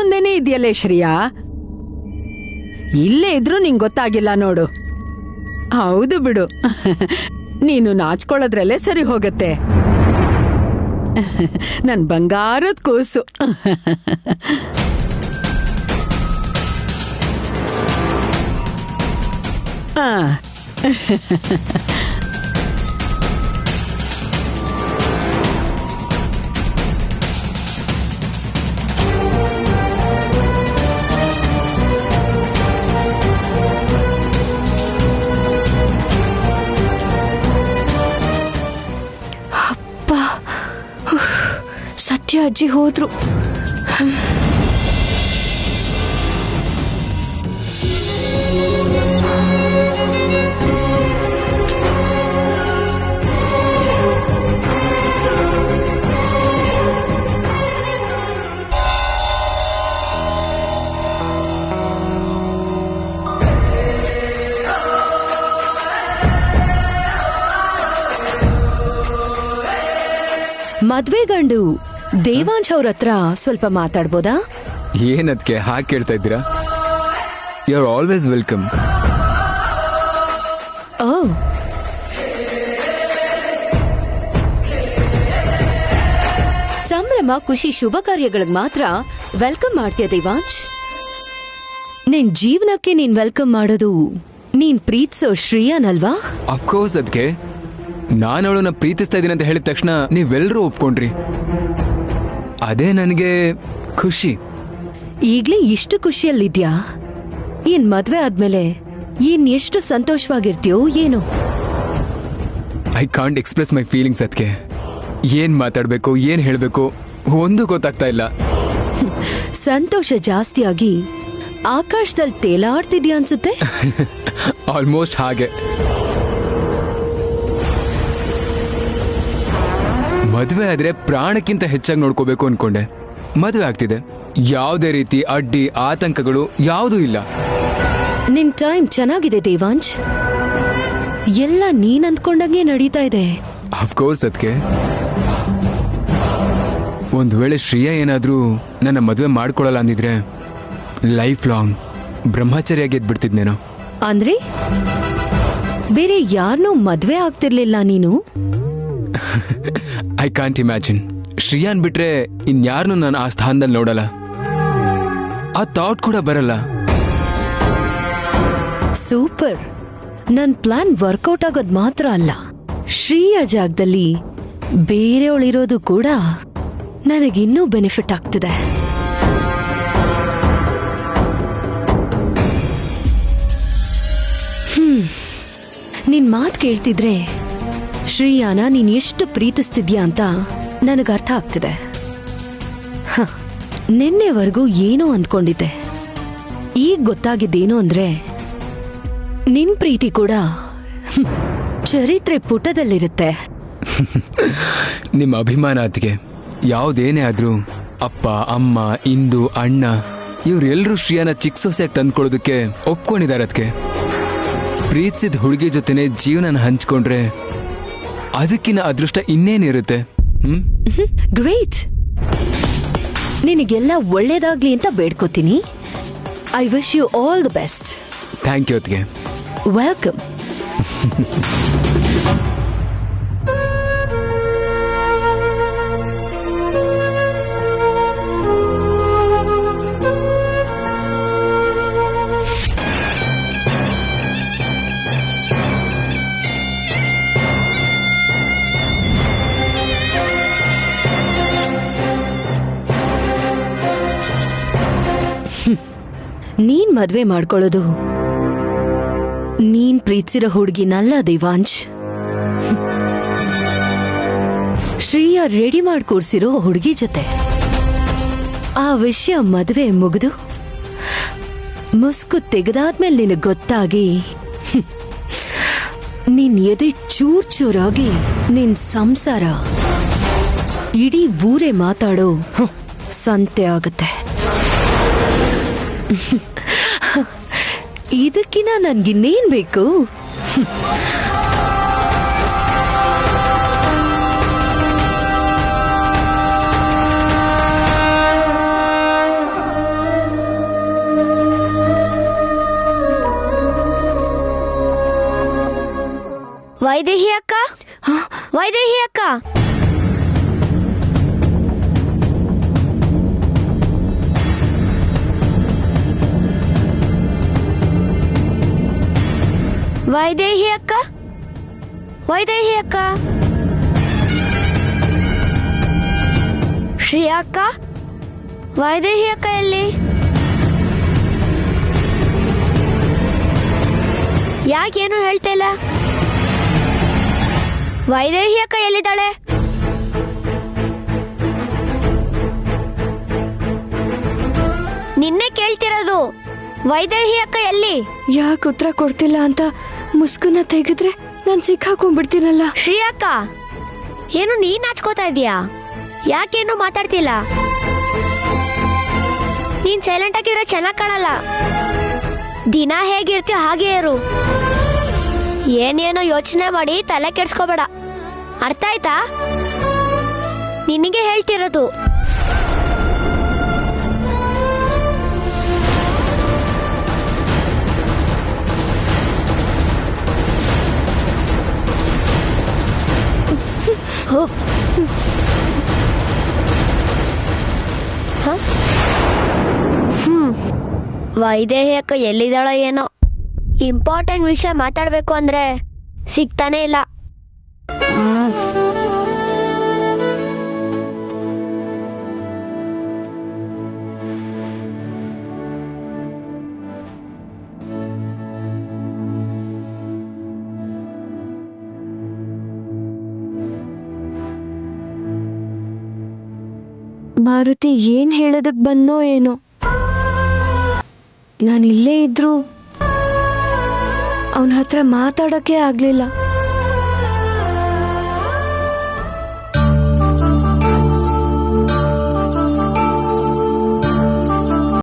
ಕಣ್ಮುಂದೆನೇ ಇದೆಯಲ್ಲೇ ಶ್ರೇಯಾ. ಇಲ್ಲೇ ಇದ್ರೂ ನಿಂಗೆ ಗೊತ್ತಾಗಿಲ್ಲ ನೋಡು. ಹೌದು ಬಿಡು, ನೀನು ನಾಚ್ಕೊಳ್ಳೋದ್ರಲ್ಲೇ ಸರಿ ಹೋಗತ್ತೆ. ನನ್ ಬಂಗಾರದ ಕೂಸು. ಸತ್ಯ ಅಜ್ಜಿ ಹೋದ್ರು. ಮದ್ವೆ ಗಂಡು ದೇವಾಂಶ್ ಅವ್ರ ಹತ್ರ ಸ್ವಲ್ಪ ಮಾತಾಡ್ಬೋದಾ? ಏನದ್ಕೆ ಹಾಗೆ ಕೇಳ್ತಾ ಇದ್ದೀರಾ? You are always welcome. ಓ, ಸಂಭ್ರಮ ಖುಷಿ ಶುಭ ಕಾರ್ಯಗಳಿಗೆ ಮಾತ್ರ ವೆಲ್ಕಮ್ ಮಾಡ್ತೀಯ ದೇವಾಂಶ್? ನಿನ್ ಜೀವನಕ್ಕೆ ನೀನ್ ವೆಲ್ಕಮ್ ಮಾಡೋದು ನೀನ್ ಪ್ರೀತಿಸೋ ಶ್ರೇಯಾನಲ್ವಾ? ಅಫ್ಕೋರ್ಸ್ ಅದಕ್ಕೆ ನಾನು ಅವಳನ್ನ ಪ್ರೀತಿಸ್ತಾ ಇದ್ದೀನಿ ಅಂತ ಹೇಳಿದ ತಕ್ಷಣ ನೀವೆಲ್ಲರೂ ಒಪ್ಕೊಂಡ್ರಿ. ಅದೇ ನನಗೆ ಖುಷಿ. ಈಗ್ಲೇ ಇಷ್ಟು ಖುಷಿಯಲ್ಲಿದ್ಯಾ? ಏನ್ ಮದ್ವೆ ಆದ್ಮೇಲೆ ಏನ್ ಎಷ್ಟು ಸಂತೋಷವಾಗಿರ್ತೀಯೋ ಏನೋ. I can't express my feelings. ಅದಕ್ಕೆ ಏನ್ ಮಾತಾಡ್ಬೇಕು ಏನ್ ಹೇಳ್ಬೇಕು ಒಂದು ಗೊತ್ತಾಗ್ತಾ ಇಲ್ಲ. ಸಂತೋಷ ಜಾಸ್ತಿಯಾಗಿ ಆಕಾಶದಲ್ಲಿ ತೇಲಾಡ್ತಿದ್ಯಾ ಅನ್ಸುತ್ತೆ. ಆಲ್ಮೋಸ್ಟ್ ಹಾಗೆ. ಮದುವೆ ಆದ್ರೆ ಪ್ರಾಣಕ್ಕಿಂತ ಹೆಚ್ಚಾಗಿ ನೋಡ್ಕೋಬೇಕು ಅನ್ಕೊಂಡೆ. ಮದುವೆ ಆಗ್ತಿದೆ, ಯಾವುದೇ ರೀತಿ ಅಡ್ಡಿ ಆತಂಕಗಳು ಯಾವುದೂ ಇಲ್ಲ. ನಿನ್ ಟೈಮ್ ಚೆನ್ನಾಗಿದೆ ದೇವಾಂಶ್. ಎಲ್ಲ ನೀನ್ ಅಂದ್ಕೊಂಡಂಗೆ ನಡೀತಾ ಇದೆ. ಅಫ್ಕೋರ್ಸ್ ಅದಕ್ಕೆ ಒಂದ್ ವೇಳೆ ಶ್ರೇಯಾ ಏನಾದ್ರೂ ನನ್ನ ಮದುವೆ ಮಾಡ್ಕೊಳಲ್ಲ ಅಂದಿದ್ರೆ ಲೈಫ್ ಲಾಂಗ್ ಬ್ರಹ್ಮಚರ್ಯಾಗಿ ಎದ್ಬಿಡ್ತಿದ್ನೇನೋ. ಅಂದ್ರೆ ಬೇರೆ ಯಾರನ್ನೂ ಮದ್ವೆ ಆಗ್ತಿರ್ಲಿಲ್ಲ ನೀನು? I can't imagine. ಶ್ರೇಯಾನ್ ಬಿಟ್ರೆ ಇನ್ಯಾರನ್ನೂ ನಾನು ಆ ಸ್ಥಾನದಲ್ಲಿ ನೋಡಲ್ಲ. ಆ ಥಾಟ್ ಕೂಡ ಬರಲ್ಲ. ಸೂಪರ್. ನನ್ ಪ್ಲಾನ್ ವರ್ಕೌಟ್ ಆಗೋದ್ ಮಾತ್ರ ಅಲ್ಲ, ಶ್ರೇಯಾ ಜಾಗದಲ್ಲಿ ಬೇರೆಯವಳಿರೋದು ಕೂಡ ನನಗಿನ್ನೂ ಬೆನಿಫಿಟ್ ಆಗ್ತಿದೆ. ನಿನ್ ಮಾತು ಕೇಳ್ತಿದ್ರೆ ಶ್ರೇಯಾನ ನೀನ್ ಎಷ್ಟು ಪ್ರೀತಿಸ್ತಿದ್ಯಾ ಅಂತ ನನಗ ಅರ್ಥ ಆಗ್ತಿದೆ. ನಿನ್ನೆವರೆಗೂ ಏನೋ ಅಂದ್ಕೊಂಡಿದ್ದೆ. ಈಗ ಗೊತ್ತಾಗಿದ್ದೇನು ಅಂದ್ರೆ ನಿನ್ ಪ್ರೀತಿ ಕೂಡ ಚರಿತ್ರೆ ಪುಟದಲ್ಲಿರುತ್ತೆ. ನಿಮ್ಮ ಅಭಿಮಾನ ಅದಕ್ಕೆ ಯಾವುದೇನೇ ಆದ್ರೂ ಅಪ್ಪ ಅಮ್ಮ ಇಂದು ಅಣ್ಣ ಇವರೆಲ್ಲರೂ ಶ್ರೇಯಾನ ಚಿಕ್ಕ ಸೊಸೆಯಾಗಿ ತಂದ್ಕೊಳ್ಳೋದಕ್ಕೆ ಒಪ್ಕೊಂಡಿದ್ದಾರೆ. ಅದಕ್ಕೆ ಪ್ರೀತಿಸಿದ ಹುಡುಗಿ ಜೊತೆನೆ ಜೀವನ ಹಂಚ್ಕೊಂಡ್ರೆ ಅದಕ್ಕಿನ್ನ ಅದೃಷ್ಟ ಇನ್ನೇನಿರುತ್ತೆ. ಗ್ರೇಟ್. ನಿನಗೆಲ್ಲ ಒಳ್ಳೇದಾಗ್ಲಿ ಅಂತ ಬೇಡ್ಕೋತೀನಿ. I wish you all the best. Thank you ಅದಕ್ಕೆ. ವೆಲ್ಕಮ್. ನೀನ್ ಮದ್ವೆ ಮಾಡ್ಕೊಳ್ಳೋದು ನೀನ್ ಪ್ರೀತಿಸಿರೋ ಹುಡುಗಿನಲ್ಲ ದೇವಾಂಶ್. ಶ್ರೇಯಾ ರೆಡಿ ಮಾಡಿ ಕೂರ್ಸಿರೋ ಹುಡುಗಿ ಜೊತೆ. ಆ ವಿಷಯ ಮದ್ವೆ ಮುಗಿದು ಮುಸ್ಕು ತೆಗೆದಾದ್ಮೇಲೆ ನಿನಗೆ ಗೊತ್ತಾಗಿ ನಿನ್ ಎದೆ ಚೂರ್ ಚೂರಾಗಿ ನಿನ್ ಸಂಸಾರ ಇಡೀ ಊರೇ ಮಾತಾಡೋ ಸಂತೆ ಆಗುತ್ತೆ. ಇದಕ್ಕಿನ ನನ್ಗಿನ್ನೇನ್ ಬೇಕು? ವೈದೇಹಿ ಅಕ್ಕ, ವೈದೇಹಿ ಅಕ್ಕ, ವೈದೇಹಿ ಅಕ್ಕ, ವೈದೇಹಿ ಅಕ್ಕ, ಶ್ರೇಯಾ ಅಕ್ಕ, ವೈದೇಹಿ ಅಕ್ಕ ಎಲ್ಲಿ? ಯಾಕೇನು ಹೇಳ್ತಾ ಇಲ್ಲ? ವೈದೇಹಿ ಅಕ್ಕ ಎಲ್ಲಿದ್ದಾಳೆ? ನಿನ್ನೆ ಕೇಳ್ತಿರೋದು ವೈದೇಹಿ ಅಕ್ಕ ಎಲ್ಲಿ? ಯಾಕೆ ಉತ್ತರ ಕೊಡ್ತಿಲ್ಲ ಅಂತ ಮುಸ್ಕನ್ನ ತೆಗೆದ್ರೆ ನಾನು ಸಿಕ್ಕಾಕೊಂಡ್ಬಿಡ್ತೀನಲ್ಲ. ಶ್ರೀಯಕ್ಕ, ಏನು ನೀನ್ ನಾಚ್ಕೋತಾ ಇದೀಯಾ? ಯಾಕೇನು ಮಾತಾಡ್ತಿಲ್ಲ? ನೀನ್ ಸೈಲೆಂಟ್ ಆಗಿದ್ರೆ ಚೆನ್ನಾಗ್ ಕಾಣಲ್ಲ. ದಿನ ಹೇಗಿರ್ತೀಯ ಹಾಗೆ ಇರು. ಏನೇನೋ ಯೋಚನೆ ಮಾಡಿ ತಲೆ ಕೆಡ್ಸ್ಕೋಬೇಡ, ಅರ್ಥ ಆಯ್ತಾ? ನಿನಗೆ ಹೇಳ್ತಿರೋದು. ವೈದೇಹಿ ಅಕ್ಕ ಎಲ್ಲಿದ್ದಾಳೋ ಏನೋ. ಇಂಪಾರ್ಟೆಂಟ್ ವಿಷಯ ಮಾತಾಡ್ಬೇಕು ಅಂದ್ರೆ ಸಿಗ್ತಾನೆ ಇಲ್ಲ. ಮಾರುತಿ ಏನ್ ಹೇಳೋದಕ್ ಬಂದೋ ಏನೋ. ನಾನು ಇಲ್ಲೇ ಇದ್ರು ಅವನ ಹತ್ರ ಮಾತಾಡೋಕೆ ಆಗ್ಲಿಲ್ಲ.